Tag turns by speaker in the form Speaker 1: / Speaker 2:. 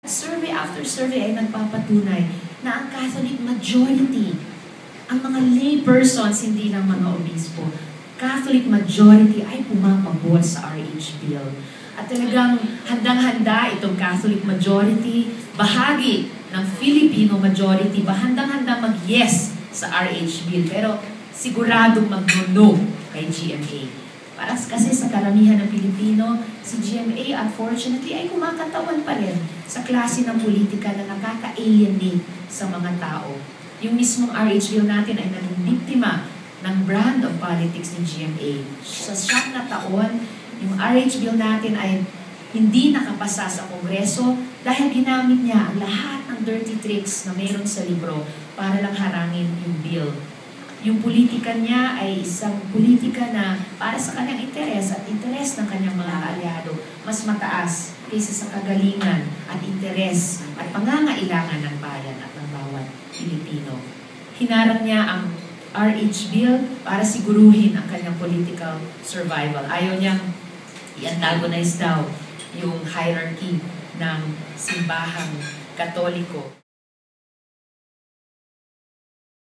Speaker 1: Survey after survey ay nagpapatunay na ang Catholic majority, ang mga lay persons, hindi lang mga obispo, Catholic majority ay pumapabor sa RH Bill. At talagang handang-handa itong Catholic majority, bahagi ng Filipino majority, handang-handa mag-yes sa RH Bill. Pero siguradong mag-no kay GMA. Para kasi sa karamihan ng Pilipino, si GMA unfortunately ay kumakatawan pa rin sa klase ng politika na nakaka-alienate sa mga tao. Yung mismong RH Bill natin ay naging biktima ng brand of politics ni GMA. Sa siyam na taon, yung RH Bill natin ay hindi nakapasa sa Kongreso dahil ginamit niya ang lahat ng dirty tricks na mayroon sa libro para lang harangin yung bill. Yung politika niya ay isang politika na para sa kanyang interes at interes ng kanyang mga aliado mas mataas kaysa sa kagalingan at interes at pangangailangan ng bayan at ng bawat Pilipino. Hinarang niya ang RH Bill para siguruhin ang kanyang political survival. Ayaw niyang i-antagonize daw yung hierarchy ng simbahang Katoliko.